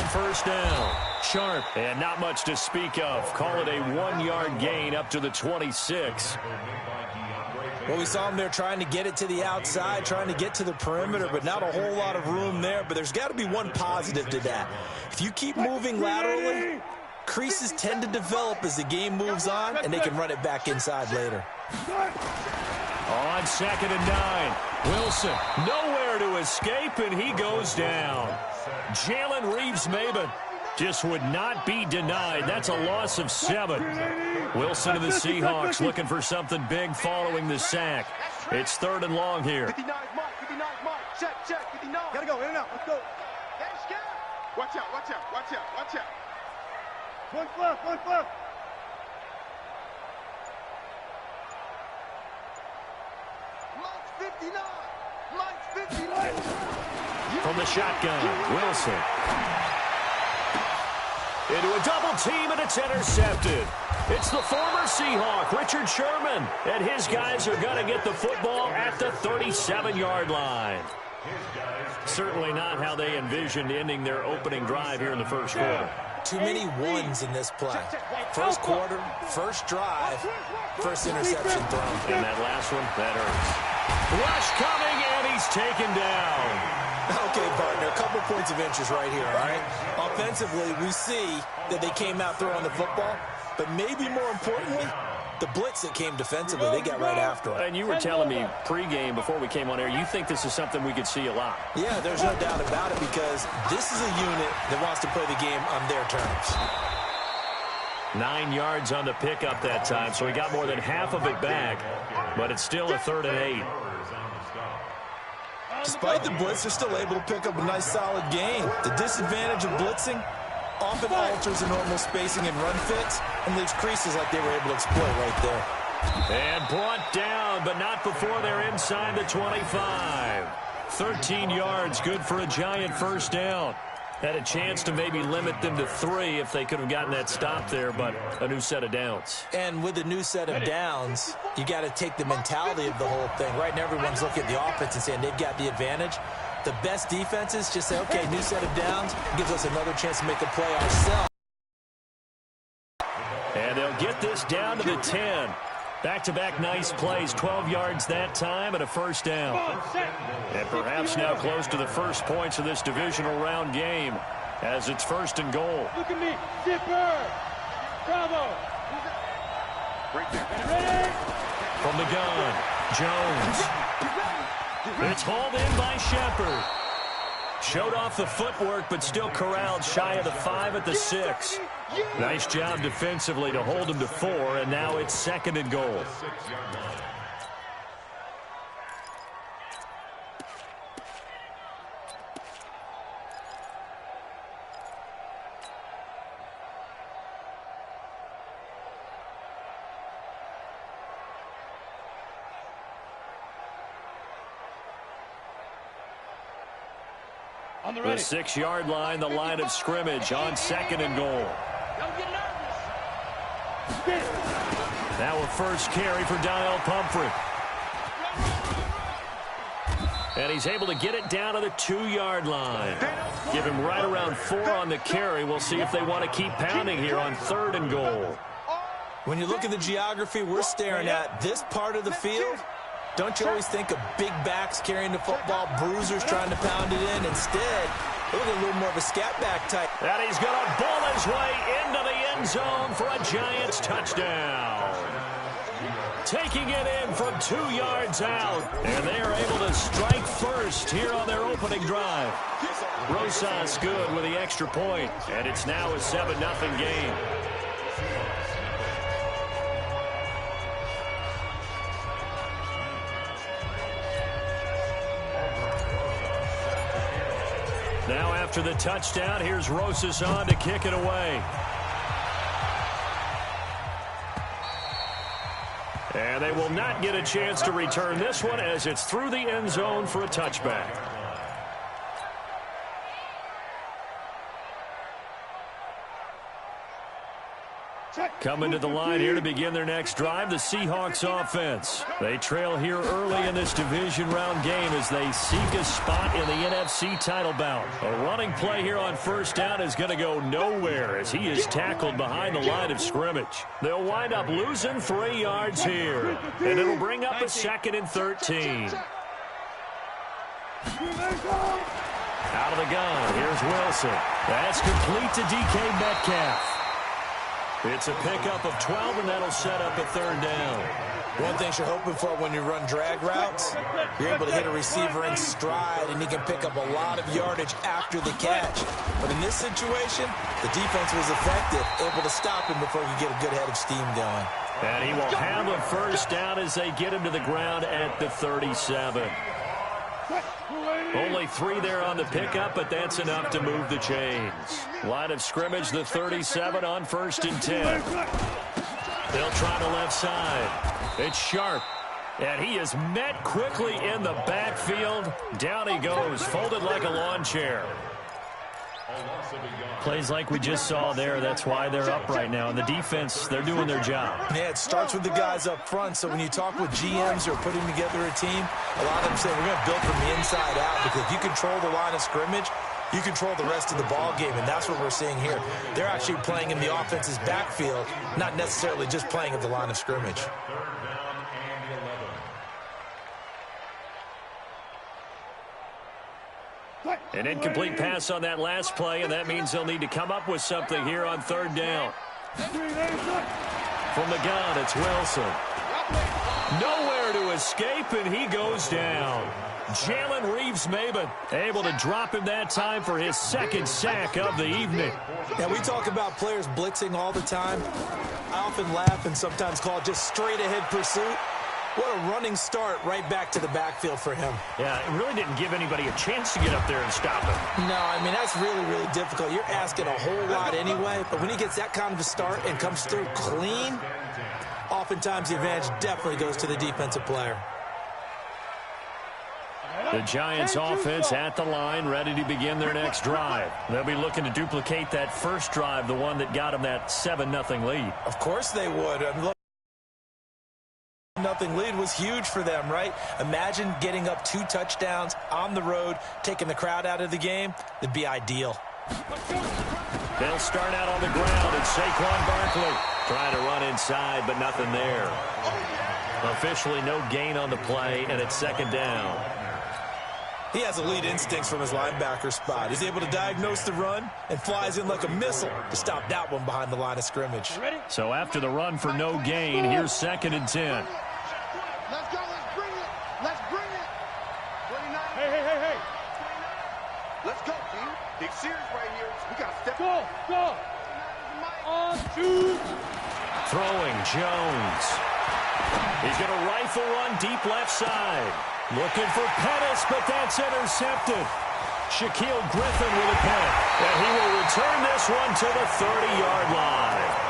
first down. Sharp, and not much to speak of. Call it a 1-yard gain up to the 26. Well, we saw him there trying to get it to the outside, trying to get to the perimeter, but not a whole lot of room there. But there's got to be one positive to that. If you keep moving laterally, creases tend to develop as the game moves on, and they can run it back inside later. On 2nd and 9, Wilson nowhere to escape, and he goes down. Jalen Reeves-Maybin just would not be denied. That's a loss of 7. Wilson of the Seahawks looking for something big following the sack. It's 3rd and long here. 59 mark, check, 59. Gotta go, in and out, let's go. Watch out. One fluff. Lights 59. From the shotgun, Wilson. Into a double team, and it's intercepted. It's the former Seahawk, Richard Sherman, and his guys are going to get the football at the 37-yard line. Certainly not how they envisioned ending their opening drive here in the first quarter. Too many ones in this play. First quarter, first drive, first interception thrown. And that last one, that hurts. Rush coming, and he's taken down. Okay, partner, a couple points of interest right here, all right? Offensively, we see that they came out throwing the football, but maybe more importantly, the blitz that came defensively, they got right after it. And you were telling me pregame before we came on air, you think this is something we could see a lot. Yeah, there's no doubt about it because this is a unit that wants to play the game on their terms. 9 yards on the pickup that time, so he got more than half of it back, but it's still a 3rd and 8. Despite the blitz, they're still able to pick up a nice solid gain. The disadvantage of blitzing often alters the normal spacing and run fits and leaves creases like they were able to exploit right there. And brought down, but not before they're inside the 25. 13 yards, good for a giant first down. Had a chance to maybe limit them to 3 if they could have gotten that stop there, but a new set of downs. And with a new set of downs, you got to take the mentality of the whole thing. Right now, everyone's looking at the offense and saying they've got the advantage. The best defenses just say, okay, new set of downs, gives us another chance to make a play ourselves. And they'll get this down to the 10. Back-to-back nice plays, 12 yards that time and a first down. And perhaps now close to the first points of this divisional round game as it's 1st and goal. Look at me, Zipper! Bravo! Ready? From the gun, Jones. It's hauled in by Shepard. Showed off the footwork, but still corralled shy of the 5 at the 6. Nice job defensively to hold him to 4, and now it's 2nd and goal. The 6-yard line, the line of scrimmage on 2nd and goal. Now a first carry for Daniel Pumphrey. And he's able to get it down to the 2-yard line. Give him right around 4 on the carry. We'll see if they want to keep pounding here on 3rd and goal. When you look at the geography we're staring at, this part of the field, don't you always think of big backs carrying the football, bruisers trying to pound it in? Instead, look at a little more of a scat back type. And he's going to bull his way into the end zone for a Giants touchdown. Taking it in from 2 yards out. And they are able to strike first here on their opening drive. Rosas good with the extra point. And it's now a 7-0 game. Now after the touchdown, here's Rosas on to kick it away. And they will not get a chance to return this one as it's through the end zone for a touchback. Coming to the line here to begin their next drive, the Seahawks offense. They trail here early in this division round game as they seek a spot in the NFC title bout. A running play here on first down is going to go nowhere as he is tackled behind the line of scrimmage. They'll wind up losing 3 yards here, and it'll bring up a 2nd and 13. Out of the gun, here's Wilson. That's complete to DK Metcalf. It's a pickup of 12, and that'll set up a 3rd down. One thing you're hoping for when you run drag routes, you're able to hit a receiver in stride, and he can pick up a lot of yardage after the catch. But in this situation, the defense was effective, able to stop him before he could get a good head of steam going. And he will have a 1st down as they get him to the ground at the 37. Only 3 there on the pickup, but that's enough to move the chains. Line of scrimmage, the 37 on 1st and 10. They'll try the left side. It's Sharp. And he is met quickly in the backfield. Down he goes, folded like a lawn chair. Plays like we just saw there. That's why they're up right now. And the defense, they're doing their job. Yeah, it starts with the guys up front. So when you talk with GMs who are putting together a team, a lot of them say we're going to build from the inside out, because if you control the line of scrimmage, you control the rest of the ball game, and that's what we're seeing here. They're actually playing in the offense's backfield, not necessarily just playing at the line of scrimmage. An incomplete pass on that last play, and that means they'll need to come up with something here on 3rd down. From the gun, it's Wilson. Nowhere to escape, and he goes down. Jalen Reeves-Maybin able to drop him that time for his 2nd sack of the evening. Yeah, we talk about players blitzing all the time. I often laugh and sometimes call it just straight-ahead pursuit. What a running start right back to the backfield for him. Yeah, it really didn't give anybody a chance to get up there and stop him. No, I mean, that's really, really difficult. You're asking a whole lot anyway, but when he gets that kind of a start and comes through clean, oftentimes the advantage definitely goes to the defensive player. The Giants offense at the line, ready to begin their next drive. They'll be looking to duplicate that first drive, the one that got them that 7-0 lead. Of course they would. Nothing lead was huge for them, right? Imagine getting up 2 touchdowns on the road, taking the crowd out of the game. It'd be ideal. They'll start out on the ground, and Saquon Barkley trying to run inside, but nothing there. Officially no gain on the play, and it's 2nd down. He has elite instincts from his linebacker spot. He's able to diagnose the run and flies in like a missile to stop that one behind the line of scrimmage. So after the run for no gain, here's 2nd and 10. Let's go. Let's bring it. Let's bring it. 29. Hey. Let's go, team. Big series right here. We got to step. Go. On 2. Throwing Jones. He's going to rifle run deep left side. Looking for Pettis, but that's intercepted. Shaquille Griffin with a pick. And he will return this one to the 30-yard line.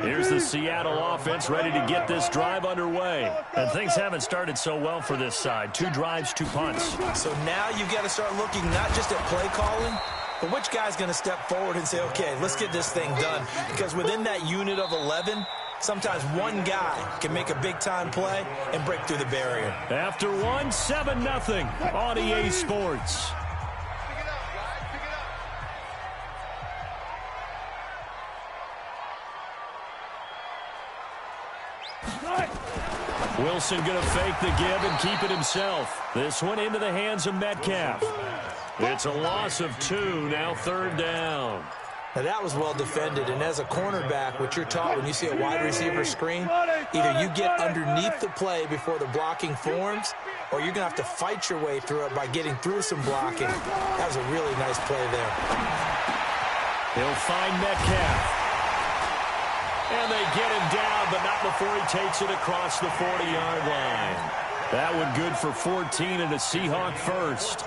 Here's the Seattle offense ready to get this drive underway. And things haven't started so well for this side. 2 drives, 2 punts. So now you've got to start looking not just at play calling, but which guy's going to step forward and say, okay, let's get this thing done. Because within that unit of 11, sometimes one guy can make a big-time play and break through the barrier. After 7-0 on EA Sports. Wilson going to fake the give and keep it himself. This one into the hands of Metcalf. It's a loss of 2, now 3rd down. Now that was well defended, and as a cornerback, what you're taught when you see a wide receiver screen, either you get underneath the play before the blocking forms, or you're going to have to fight your way through it by getting through some blocking. That was a really nice play there. He'll find Metcalf. And they get him down, but not before he takes it across the 40-yard line. That one good for 14 and a Seahawk first.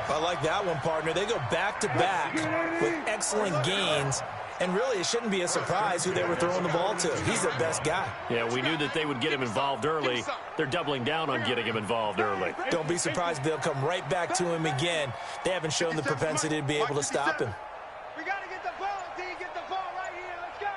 I like that one, partner. They go back-to-back with excellent gains, And really, it shouldn't be a surprise who they were throwing the ball to. He's their best guy. Yeah, we knew that they would get him involved early. They're doubling down on getting him involved early. Don't be surprised if they'll come right back to him again. They haven't shown the propensity to be able to stop him. We got to get the ball, D. Get the ball right here. Let's go.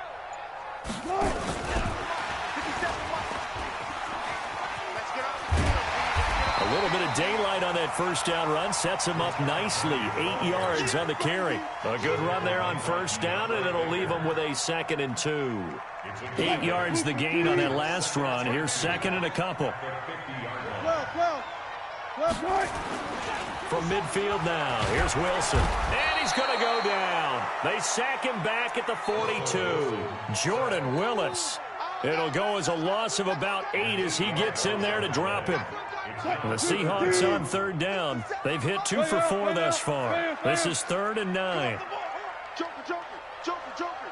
A little bit of daylight on that first down run sets him up nicely. 8 yards on the carry. A good run there on first down, and it'll leave him with a 2nd and 2. 8 yards the gain on that last run. Here's 2nd and a couple. From midfield now, here's Wilson. And he's going to go down. They sack him back at the 42. Jordan Willis. It'll go as a loss of about 8 as he gets in there to drop him. The Seahawks on 3rd down. They've hit 2 for 4 thus far. This is 3rd and 9. Joker, Joker, Joker, Joker.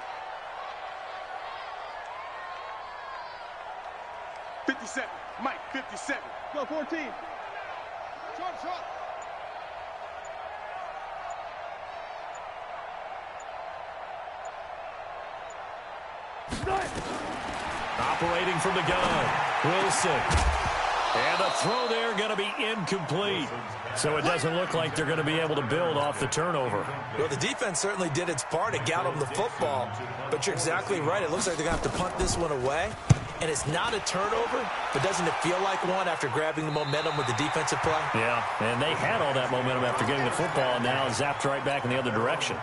57. Mike, 57. Go, 14. Short, short. Operating from the gun, Wilson. And the throw there going to be incomplete. So it doesn't look like they're going to be able to build off the turnover. Well, the defense certainly did its part. It got them the football. But you're exactly right. It looks like they're going to have to punt this one away. And it's not a turnover, but doesn't it feel like one after grabbing the momentum with the defensive play? Yeah, and they had all that momentum after getting the football, and now zapped right back in the other direction.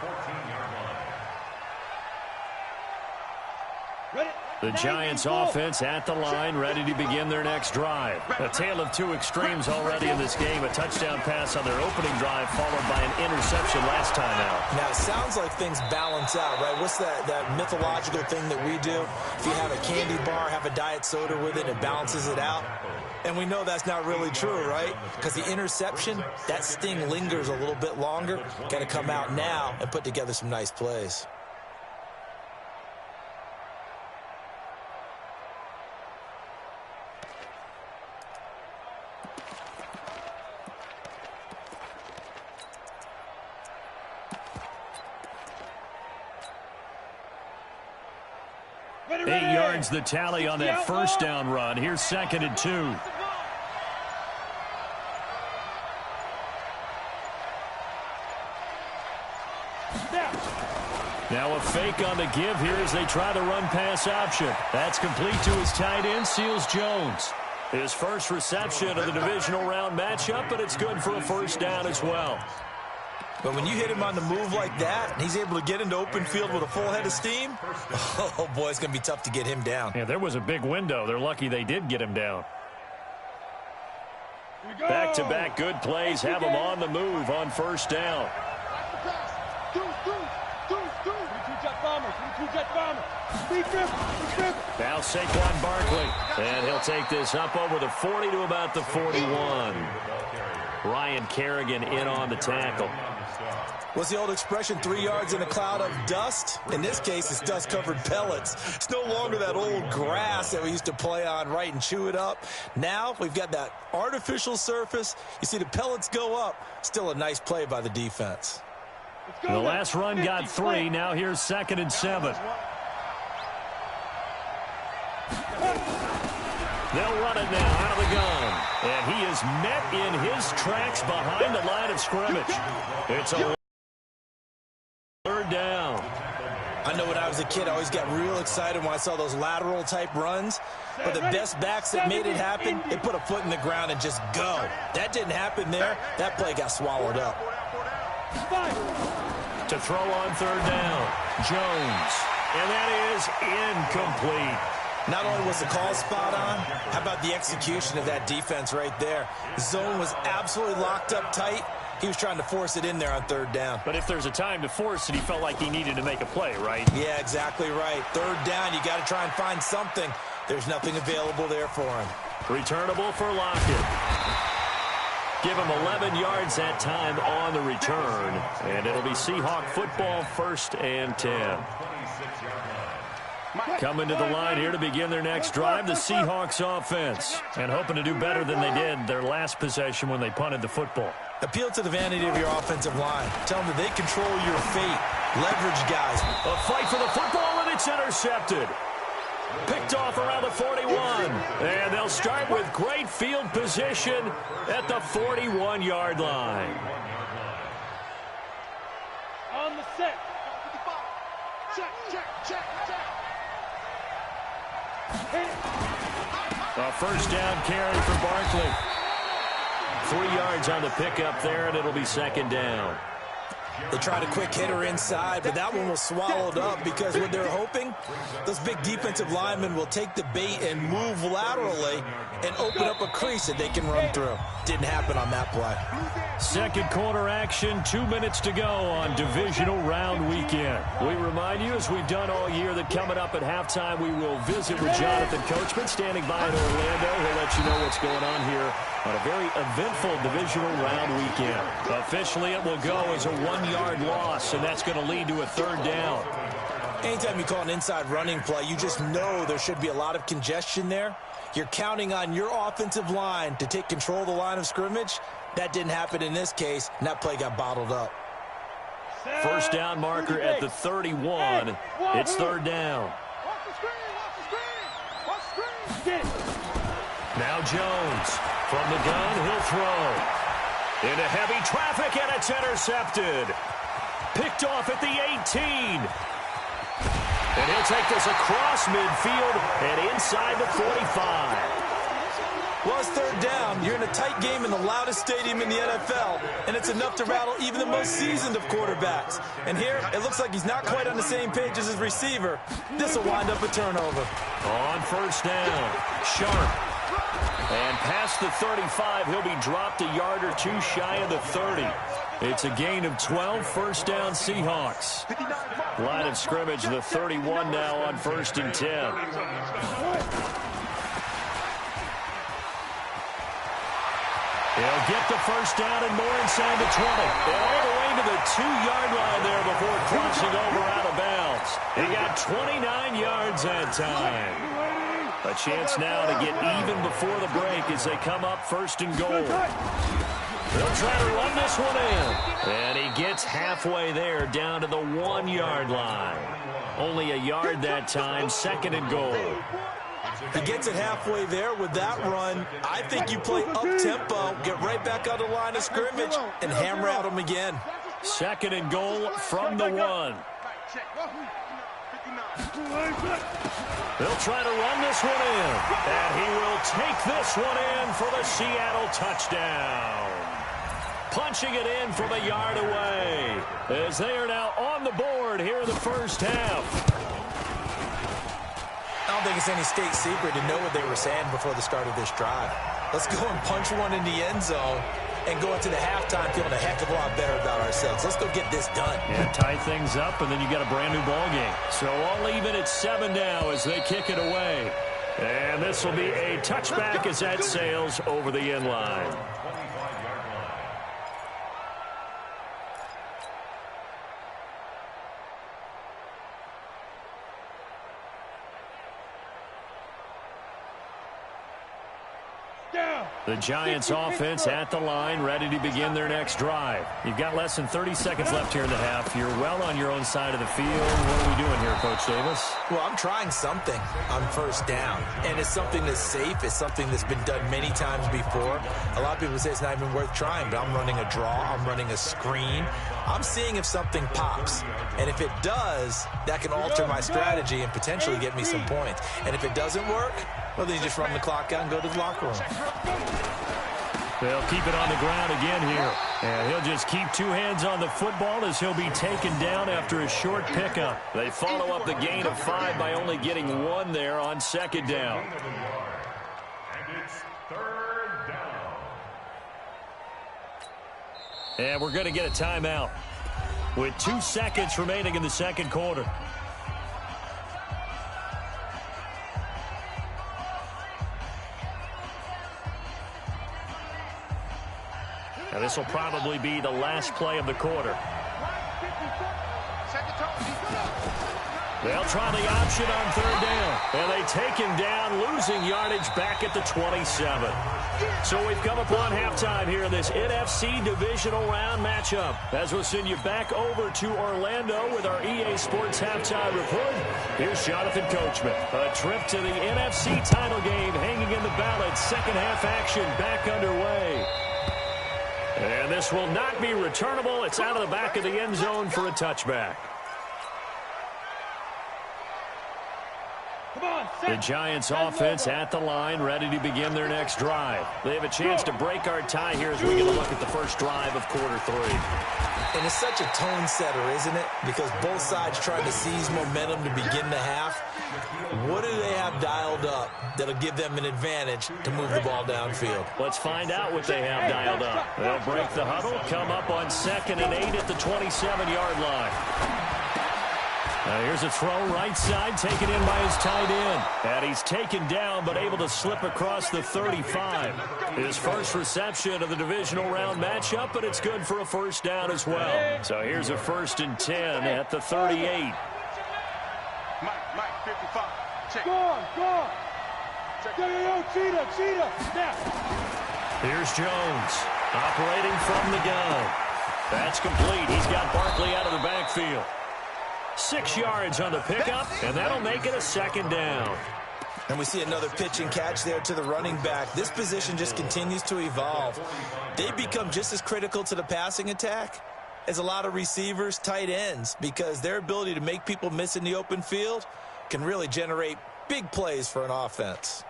The Giants offense at the line, ready to begin their next drive. A tale of 2 extremes already in this game. A touchdown pass on their opening drive, followed by an interception last time out. Now, it sounds like things balance out, right? What's that mythological thing that we do? If you have a candy bar, have a diet soda with it, it balances it out. And we know that's not really true, right? Because the interception, that sting lingers a little bit longer. Got to come out now and put together some nice plays. Eight yards the tally on that first down run. Here's 2nd and 2. Now a fake on the give here as they try the run-pass option. That's complete to his tight end, Seals Jones. His first reception of the divisional round matchup, but it's good for a first down as well. But when you hit him on the move like that, and he's able to get into open field with a full head of steam, oh, boy, it's going to be tough to get him down. Yeah, there was a big window. They're lucky they did get him down. Back-to-back good plays have him on the move on first down. Now Saquon Barkley, and he'll take this up over the 40 to about the 41. Ryan Kerrigan in on the tackle. What's the old expression, 3 yards in a cloud of dust? In this case, it's dust-covered pellets. It's no longer that old grass that we used to play on, right, and chew it up. Now we've got that artificial surface. You see the pellets go up. Still a nice play by the defense. The last run got 3. Now here's 2nd and 7. They'll run it now out of the gun. And he is met in his tracks behind the line of scrimmage. It's a 3rd down. I know when I was a kid, I always got real excited when I saw those lateral type runs. But the best backs that made it happen, they put a foot in the ground and just go. That didn't happen there. That play got swallowed up. To throw on 3rd down, Jones. And that is incomplete. Not only was the call spot on, how about the execution of that defense right there? The zone was absolutely locked up tight. He was trying to force it in there on 3rd down. But if there's a time to force it, he felt like he needed to make a play, right? Yeah, exactly right. 3rd down, you got to try and find something. There's nothing available there for him. Returnable for Lockett. Give him 11 yards that time on the return. And it'll be Seahawk football, 1st and 10. Coming to the line here to begin their next drive, the Seahawks offense. And hoping to do better than they did their last possession when they punted the football. Appeal to the vanity of your offensive line. Tell them that they control your fate. Leverage, guys. A fight for the football, and it's intercepted. Picked off around the 41. And they'll start with great field position at the 41-yard line. On the set. Check. A first down carry for Barkley. 3 yards on the pickup there, and it'll be second down. They tried a quick hitter inside, but that one was swallowed up because what they're hoping, those big defensive linemen will take the bait and move laterally and open up a crease that they can run through. Didn't happen on that play. Second quarter action, 2 minutes to go on divisional round weekend. We remind you, as we've done all year, that coming up at halftime, we will visit with Jonathan Coachman standing by in Orlando. He'll let you know what's going on here on a very eventful divisional round weekend. Officially, it will go as a 1-yard loss, and that's going to lead to a third down. Anytime you call an inside running play, you just know there should be a lot of congestion there. You're counting on your offensive line to take control of the line of scrimmage. That didn't happen in this case, and that play got bottled up. First down marker at the 31. It's third down. Now Jones. From the gun, he'll throw. Into heavy traffic, and it's intercepted. Picked off at the 18. And he'll take this across midfield and inside the 45. Well, it's third down. You're in a tight game in the loudest stadium in the NFL, and it's enough to rattle even the most seasoned of quarterbacks. And here, it looks like he's not quite on the same page as his receiver. This will wind up a turnover. On first down, Sharp. And past the 35, he'll be dropped a yard or two shy of the 30. It's a gain of 12, first down Seahawks. Line of scrimmage, the 31 now on 1st and 10. He'll get the first down and more inside the 20. And all the way to the 2-yard line there before crossing over out of bounds. He got 29 yards that time. A chance now to get even before the break as they come up 1st and goal. They'll try to run this one in. And he gets halfway there down to the 1-yard line. Only a yard that time, 2nd and goal. He gets it halfway there with that run. I think you play up-tempo, get right back on the line of scrimmage, and hammer at him again. 2nd and goal from the 1. They'll try to run this one in. And he will take this one in for the Seattle touchdown. Punching it in from a yard away as they are now on the board here in the first half. I don't think it's any state secret to know what they were saying before the start of this drive. Let's go and punch one in the end zone and go into the halftime feeling a heck of a lot better about ourselves. Let's go get this done. Yeah, tie things up, and then you got a brand new ball game. So all even at 7 now as they kick it away. And this will be a touchback as that sails over the end line. The Giants offense at the line, ready to begin their next drive. You've got less than 30 seconds left here in the half. You're well on your own side of the field. What are we doing here, Coach Davis? Well, I'm trying something on first down, and it's something that's safe. It's something that's been done many times before. A lot of people say it's not even worth trying, but I'm running a draw. I'm running a screen. I'm seeing if something pops, and if it does, that can alter my strategy and potentially get me some points. And if it doesn't work, well, then you just run the clock out and go to the locker room. They'll keep it on the ground again here. And he'll just keep 2 hands on the football as he'll be taken down after a short pickup. They follow up the gain of 5 by only getting 1 there on 2nd down. And it's 3rd down. And we're going to get a timeout with 2 seconds remaining in the 2nd quarter. Now this will probably be the last play of the quarter. They'll try the option on third down. And they take him down, losing yardage back at the 27. So we've come upon halftime here in this NFC divisional round matchup. As we'll send you back over to Orlando with our EA Sports halftime report. Here's Jonathan Coachman. A trip to the NFC title game hanging in the balance. Second half action back underway. And this will not be returnable. It's out of the back of the end zone for a touchback. The Giants offense at the line, ready to begin their next drive. They have a chance to break our tie here as we get a look at the first drive of quarter 3. And it's such a tone setter, isn't it? Because both sides trying to seize momentum to begin the half. What do they have dialed up that'll give them an advantage to move the ball downfield? Let's find out what they have dialed up. They'll break the huddle, come up on 2nd and 8 at the 27-yard line. Now here's a throw right side, taken in by his tight end. And he's taken down, but able to slip across the 35. His first reception of the divisional round matchup, but it's good for a first down as well. So here's a 1st and 10 at the 38. Mike, 55. Check. Go on. Cheetah. Snap. Here's Jones, operating from the gun. That's complete. He's got Barkley out of the backfield. 6 yards on the pickup, and that'll make it a 2nd down. And we see another pitch and catch there to the running back. This position just continues to evolve. They become just as critical to the passing attack as a lot of receivers, tight ends, because their ability to make people miss in the open field can really generate big plays for an offense.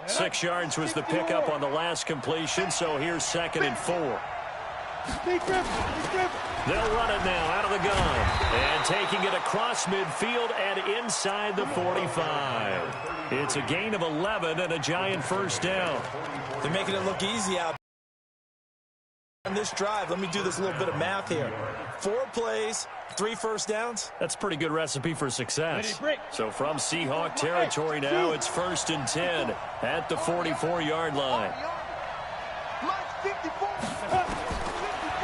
Six yards was the pickup on the last completion, so here's 2nd and 4. They'll run it now out of the gun. And taking it across midfield and inside the 45. It's a gain of 11 and a Giant first down. They're making it look easy out on this drive. Let me do this little bit of math here. 4 plays, 3 first downs. That's a pretty good recipe for success. So from Seahawk territory now, it's 1st and 10 at the 44-yard line.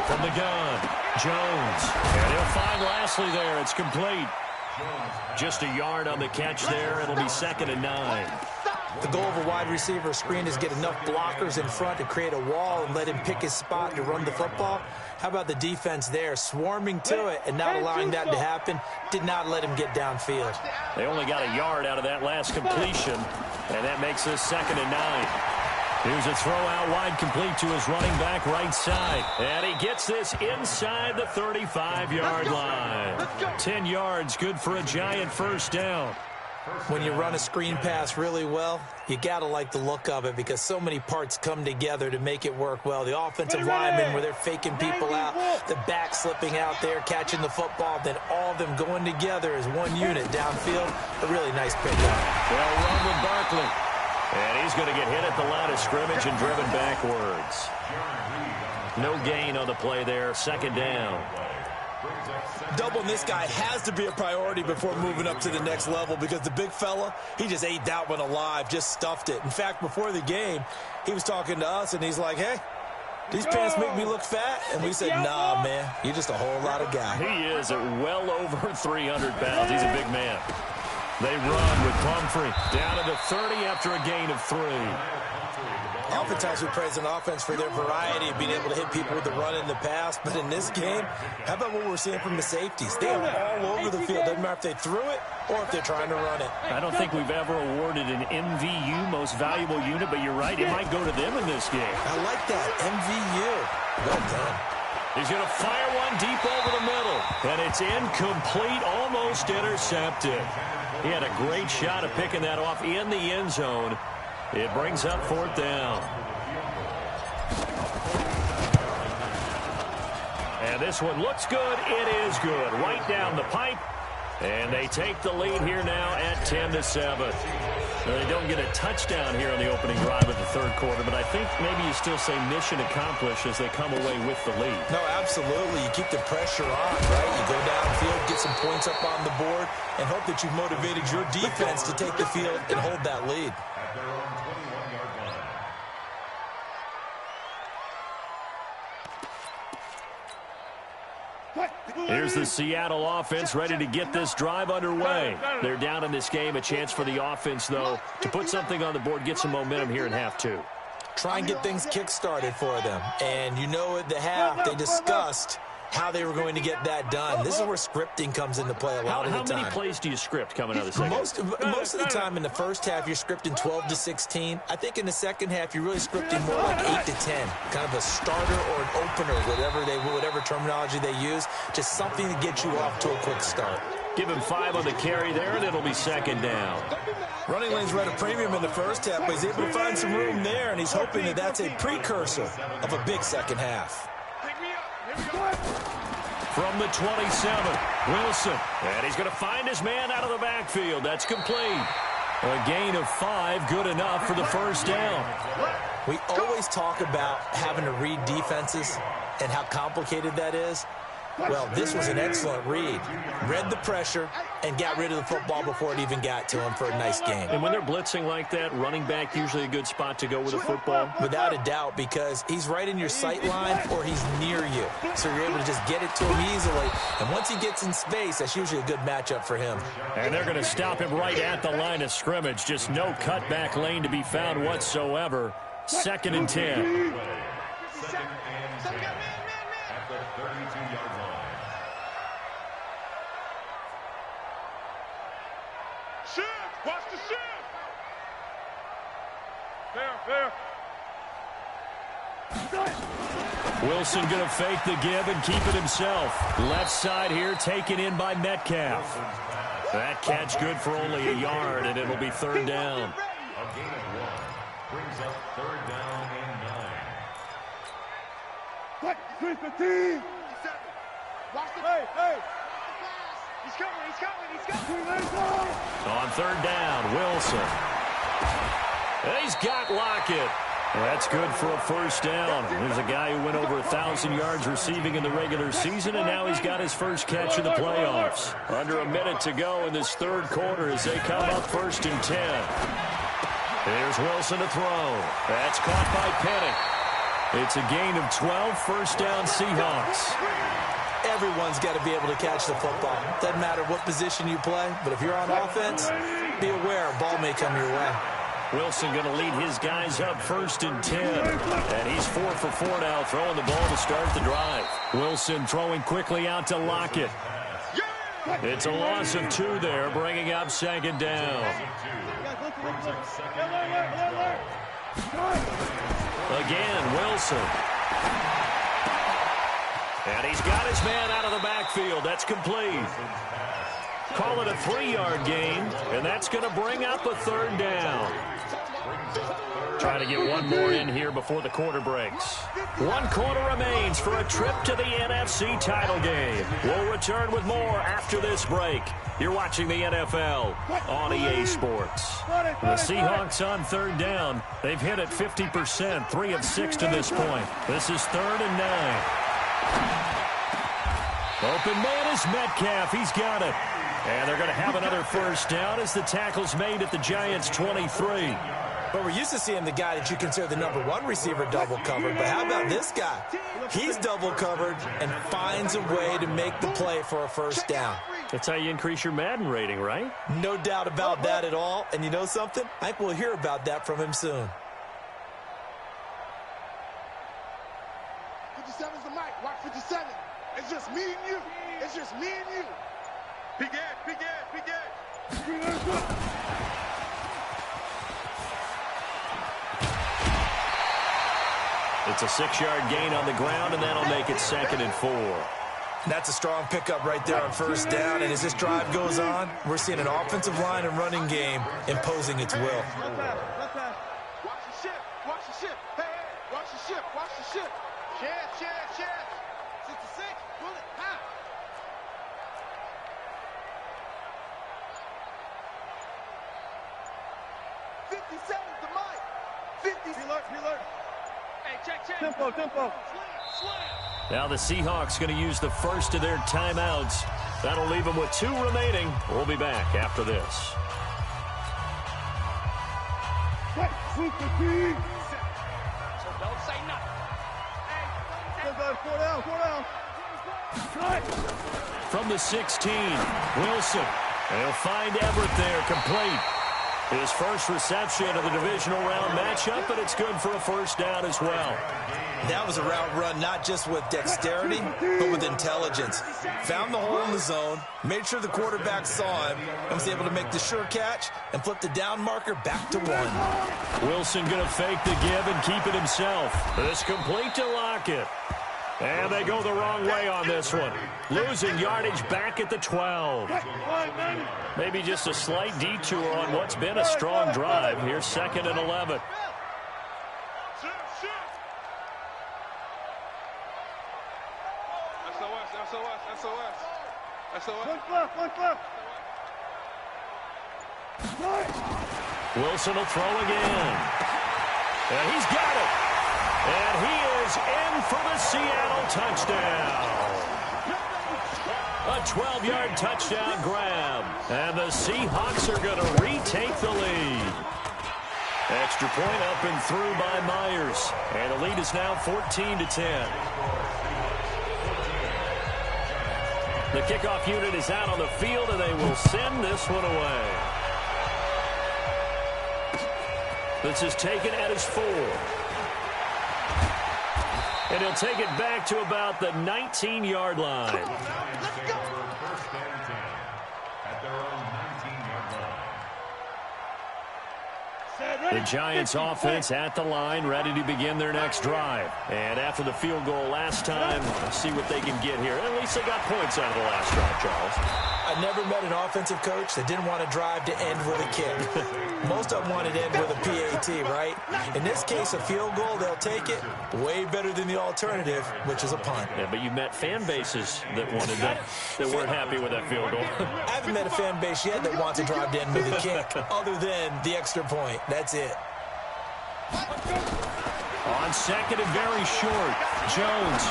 From the gun, Jones. And he'll find Lashley there. It's complete. Just a yard on the catch there. It'll be 2nd and 9. The goal of a wide receiver screen is get enough blockers in front to create a wall and let him pick his spot to run the football. How about the defense there, swarming to it and not allowing that to happen? Did not let him get downfield. They only got a yard out of that last completion, and that makes this 2nd and 9. Here's a throw out wide, complete to his running back right side. And he gets this inside the 35-yard line. 10 yards, good for a Giant first down. When you run a screen pass really well, you got to like the look of it because so many parts come together to make it work well. The offensive linemen where they're faking people out, the back slipping out there, catching the football, then all of them going together as one unit downfield. A really nice pickup. Well run with Barkley. And he's going to get hit at the line of scrimmage and driven backwards. No gain on the play there, 2nd down. Doubling this guy has to be a priority before moving up to the next level because the big fella, he just ate that one alive, just stuffed it. In fact, before the game, he was talking to us, and he's like, hey, these pants make me look fat? And we said, nah, man, you're just a whole lot of guy. He is at well over 300 pounds. He's a big man. They run with Pumphrey down to the 30 after a gain of 3. Oftentimes we praise an offense for their variety of being able to hit people with the run in the pass. But in this game, how about what we're seeing from the safeties? They are all over the field. Doesn't matter if they threw it or if they're trying to run it. I don't think we've ever awarded an MVU, most valuable unit, but you're right. It might go to them in this game. I like that. MVU. Well done. He's going to fire one deep over the middle. And it's incomplete, almost intercepted. He had a great shot at picking that off in the end zone. It brings up 4th down. And this one looks good. It is good. Right down the pipe. And they take the lead here now at 10-7. Well, they don't get a touchdown here on the opening drive of the third quarter, but I think maybe you still say mission accomplished as they come away with the lead. No, absolutely. You keep the pressure on, right? You go downfield, get some points up on the board, and hope that you've motivated your defense to take the field and hold that lead. At their own 21-yard line. Here's the Seattle offense ready to get this drive underway. They're down in this game. A chance for the offense, though, to put something on the board, get some momentum here in half two. Try and get things kick-started for them. And you know at the half they discussed how they were going to get that done. This is where scripting comes into play a lot of the time. How many plays do you script coming out of the second? Most of the time in the first half, you're scripting 12 to 16. I think in the second half, you're really scripting more like 8 to 10. Kind of a starter or an opener, whatever terminology they use. Just something to get you off to a quick start. Give him 5 on the carry there, and it'll be second down. Running lanes were at a premium in the first half, but he's able to find some room there, and he's hoping that that's a precursor of a big second half. From the 27, Wilson. And he's going to find his man out of the backfield. That's complete. A gain of 5, good enough for the first down. We always talk about having to read defenses and how complicated that is. Well, this was an excellent read. Read the pressure and got rid of the football before it even got to him for a nice game. And when they're blitzing like that, running back usually a good spot to go with a football? Without a doubt, because he's right in your sight line or he's near you. So you're able to just get it to him easily. And once he gets in space, that's usually a good matchup for him. And they're going to stop him right at the line of scrimmage. Just no cutback lane to be found whatsoever. 2nd and 10. At the 32-yard line. Shift! Watch the shift! Fair. Wilson going to fake the give and keep it himself. Left side here taken in by Metcalf. That catch good for only a yard, and it'll be third down. A gain of 1 brings up third down and 9. Watch the hey! He's coming! On third down, Wilson. He's got Lockett. That's good for a first down. There's a guy who went over 1,000 yards receiving in the regular season, and now he's got his first catch in the playoffs. Under a minute to go in this third quarter as they come up 1st and 10. Here's Wilson to throw. That's caught by Penning. It's a gain of 12, first down Seahawks. Everyone's got to be able to catch the football. Doesn't matter what position you play, but if you're on offense, be aware a ball may come your way. Wilson going to lead his guys up 1st and 10. And he's 4 for 4 now, throwing the ball to start the drive. Wilson throwing quickly out to Lockett. It's a loss of 2 there, bringing up 2nd down. Again, Wilson. And he's got his man out of the backfield. That's complete. Call it a 3-yard gain, and that's going to bring up a third down. Trying to get one more in here before the quarter breaks. 1 quarter remains for a trip to the NFC title game. We'll return with more after this break. You're watching the NFL on EA Sports. The Seahawks on third down. They've hit it 50%, 3 of 6 to this point. This is 3rd and 9. Open man is Metcalf. He's got it. And they're going to have another first down as the tackle's made at the Giants' 23. But we're used to seeing the guy that you consider the #1 receiver double covered. But how about this guy? He's double covered and finds a way to make the play for a first down. That's how you increase your Madden rating, right? No doubt about that at all. And you know something? I think we'll hear about that from him soon. 57's the mic. Watch 57. It's just me and you. It's just me and you. Big Ed. It's a 6-yard gain on the ground, and that'll make it 2nd and 4. That's a strong pickup right there on first down. And as this drive goes on, we're seeing an offensive line and running game imposing its will. Watch the ship. Hey, watch the ship. Chance. 66, pull it, ha! seconds, the mic. 50 seconds. Hey, check. Tempo. Now the Seahawks going to use the first of their timeouts. That'll leave them with 2 remaining. We'll be back after this. So don't say nothing. From the 16, Wilson. They'll find Everett there, complete. His first reception of the divisional round matchup, but it's good for a first down as well. That was a route run not just with dexterity, but with intelligence. Found the hole in the zone, made sure the quarterback saw him, and was able to make the sure catch and flip the down marker back to 1. Wilson going to fake the give and keep it himself. It's complete to Lockett. And they go the wrong way on this one. Losing yardage back at the 12. Maybe just a slight detour on what's been a strong drive. Here's 2nd and 11. Wilson will throw again. And he's got it. And he is in for the Seattle touchdown. A 12-yard touchdown grab. And the Seahawks are going to retake the lead. Extra point up and through by Myers. And the lead is now 14-10. The kickoff unit is out on the field, and they will send this one away. This is taken at his 4. And he'll take it back to about the 19-yard line. First and 10 at their own 19-yard line. The Giants offense at the line, ready to begin their next drive. And after the field goal last time, let's see what they can get here. At least they got points out of the last drive, Charles. I never met an offensive coach that didn't want to drive to end with a kick. Most of them wanted to end with a PAT, right? In this case, a field goal, they'll take it. Way better than the alternative, which is a punt. Yeah, but you met fan bases that wanted that weren't happy with that field goal. I haven't met a fan base yet that wants to drive to end with a kick, other than the extra point. That's it. On 2nd and very short, Jones.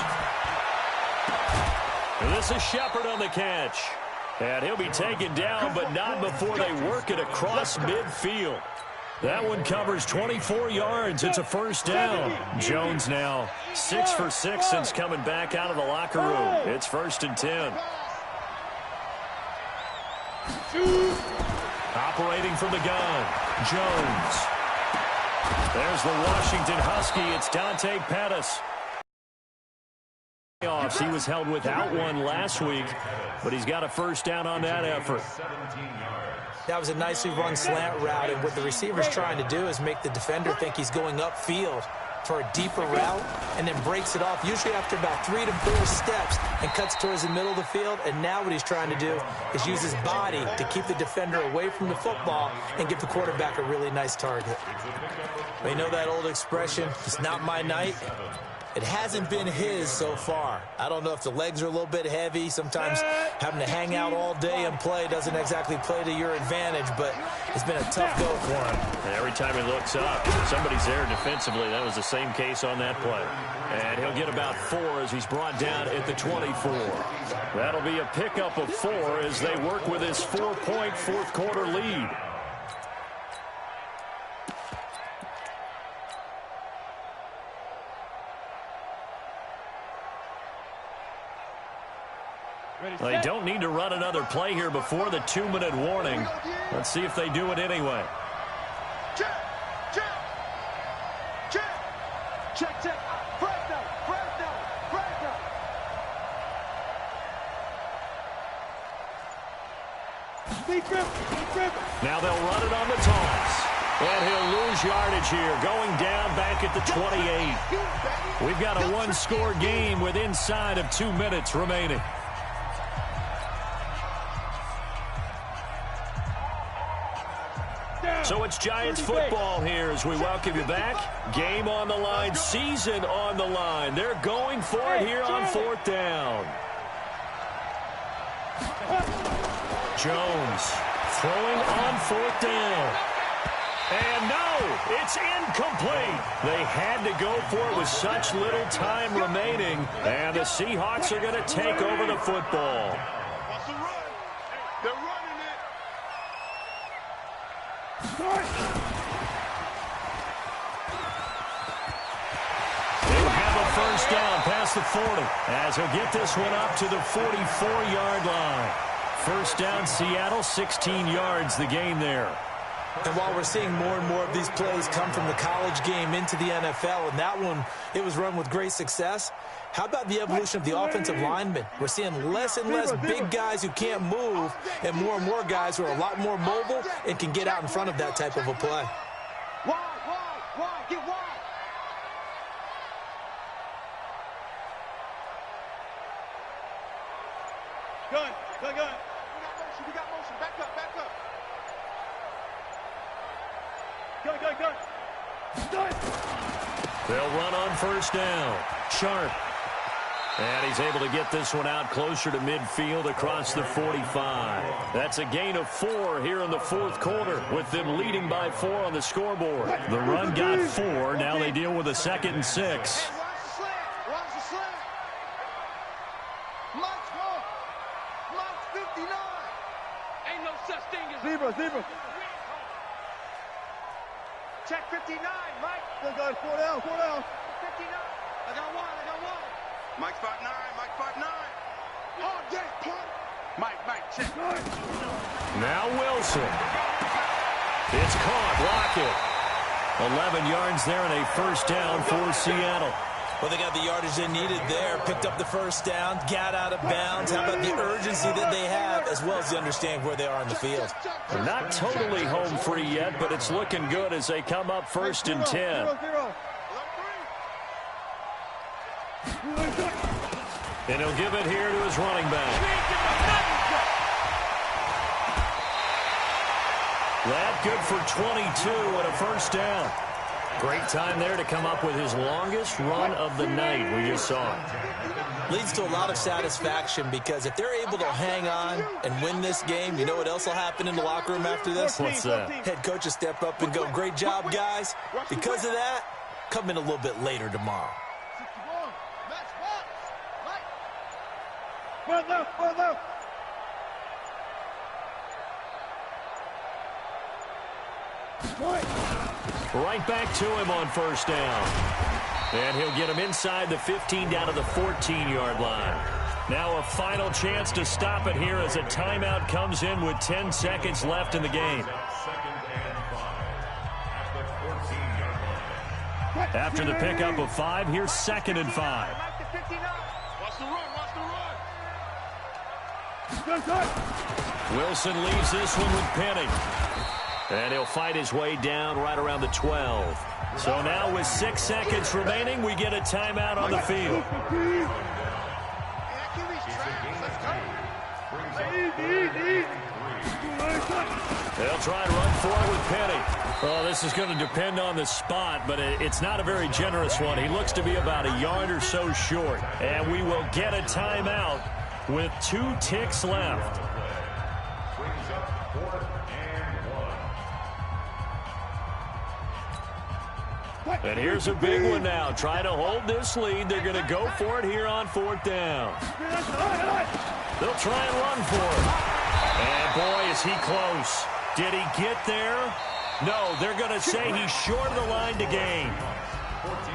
This is Shepard on the catch. And he'll be taken down, but not before they work it across midfield. That one covers 24 yards. It's a first down. Jones now 6 for 6 since coming back out of the locker room. It's 1st and 10. Operating from the gun, Jones. There's the Washington Husky. It's Dante Pettis. He was held without one last week, but he's got a first down on that effort. That was a nicely run slant route, and what the receiver's trying to do is make the defender think he's going upfield for a deeper route, and then breaks it off, usually after about 3 to 4 steps, and cuts towards the middle of the field. And now what he's trying to do is use his body to keep the defender away from the football and give the quarterback a really nice target. But you know that old expression, it's not my night? It hasn't been his so far. I don't know if the legs are a little bit heavy. Sometimes having to hang out all day and play doesn't exactly play to your advantage, but it's been a tough go for him. And every time he looks up, somebody's there defensively. That was the same case on that play. And he'll get about 4 as he's brought down at the 24. That'll be a pickup of 4 as they work with his 4-point fourth-quarter lead. They don't need to run another play here before the 2-minute warning. Let's see if they do it anyway. Check. Break down. Now they'll run it on the toss. And he'll lose yardage here, going down back at the 28. We've got a one-score game with inside of 2 minutes remaining. So it's Giants football here as we welcome you back. Game on the line, season on the line. They're going for it here on 4th down. Jones throwing on 4th down. And no, it's incomplete. They had to go for it with such little time remaining. And the Seahawks are going to take over the football. What's the run? They're running it. They'll have a first down past the 40 as he'll get this one up to the 44-yard line. First down, Seattle, 16 yards the gain there. And while we're seeing more and more of these plays come from the college game into the NFL, and that one, it was run with great success, how about the evolution of the offensive linemen? We're seeing less and less big guys who can't move and more guys who are a lot more mobile and can get out in front of that type of a play. Wide, get wide. Gun. We got motion. Back up. Gun. They'll run on first down. Sharp. And he's able to get this one out closer to midfield across the 45. That's a gain of 4 here in the fourth quarter with them leading by 4 on the scoreboard. The run got 4. Now they deal with a 2nd and 6. Watch the slant. Mike's 59. Ain't no such thing as zebra. Check 59, Mike. Good guys, 4 down. 59. I got one. Mike's 5'9". Oh, yeah, punt. Mike, check. Now Wilson. It's caught. Lockett. 11 yards there and a first down for Seattle. Well, they got the yardage they needed there, picked up the first down, got out of bounds. How about the urgency that they have, as well as they understand where they are on the field? They're not totally home free yet, but it's looking good as they come up 1st and 10. And he'll give it here to his running back. That good for 22 and a first down. Great time there to come up with his longest run of the night. We just saw it. Leads to a lot of satisfaction because if they're able to hang on and win this game, you know what else will happen in the locker room after this? What's that? Head coach will step up and go, great job, guys. Because of that, come in a little bit later tomorrow. Right back to him on first down. And he'll get him inside the 15 down to the 14-yard line. Now a final chance to stop it here as a timeout comes in with 10 seconds left in the game. After the pickup of 5, here's 2nd and 5. Watch the run. Wilson leaves this one with Penny. And he'll fight his way down right around the 12. So now with 6 seconds remaining, we get a timeout on the field. They'll try and run for it with Penny. Oh, this is going to depend on the spot, but it's not a very generous one. He looks to be about a yard or so short. And we will get a timeout with 2 ticks left. And here's a big one now. Trying to hold this lead. They're going to go for it here on 4th down. They'll try and run for it. And boy, is he close. Did he get there? No, they're going to say he's short of the line to gain.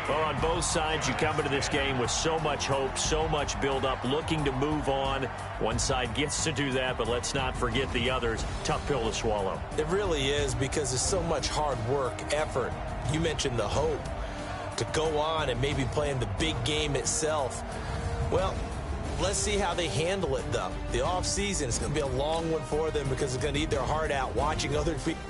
Well, on both sides, you come into this game with so much hope, so much build-up, looking to move on. One side gets to do that, but let's not forget the others. Tough pill to swallow. It really is because there's so much hard work, effort. You mentioned the hope to go on and maybe play in the big game itself. Well, let's see how they handle it, though. The offseason is going to be a long one for them because it's going to eat their heart out watching other people